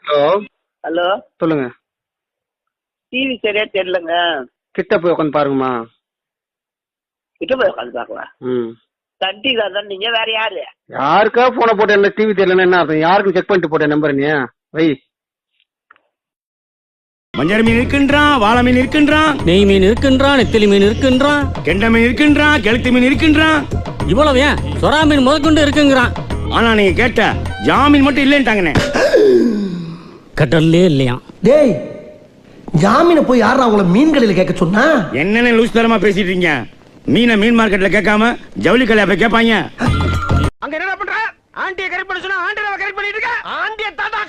Hello hello, சொல்லுங்க. TV சரியா தெரியலங்க. கிட்ட போய் உட்காந்து பாருங்கம்மா. கிட்ட போய் உட்காந்து பார்க்கலாம். ம். சன் டிவி தான். நீங்க வேற யாரு? யாருக்கா போனை போட்டு என்ன டிவி தெரியலன்னா என்ன அர்த்தம்? யாருக்கும் செக் பண்ணிட்டு போட்டேன் நம்பர் நீ வை. மஞ்சள் மீன் இருக்கின்றான், வாழை மீன் இருக்கின்றான், நெய் மீன் இருக்கின்றான், நெத்திலி மீன் இருக்கின்றான், கெண்டை மீன் இருக்கின்றான், கெளுத்தி மீன் இருக்கின்றான். இவ்வளவு ஏன் சொரா மீன் முதற்கொண்டு இருக்குங்கிறான். ஆனா நீங்க கேட்ட ஜாமீன் மட்டும் இல்லைன்ட்டாங்கண்ணே. கடல்லே இல்லையா? டேய், ஜாமீனை போய் யாரா உங்களை மீன் கடையில் கேட்க சொன்னா? என்னென்ன லூஸ் தரமா பேசிட்டு இருக்கீங்க? மீனை மீன் மார்க்கெட்ல கேட்காம ஜவுளி கடையில போய் கேட்பாங்க. அங்க என்ன பண்ற? ஆண்டியை கரெக்ட் பண்ண சொன்னா ஆண்டியை கரெக்ட் பண்ணிட்டு இருக்க. ஆண்டியை தாத்தா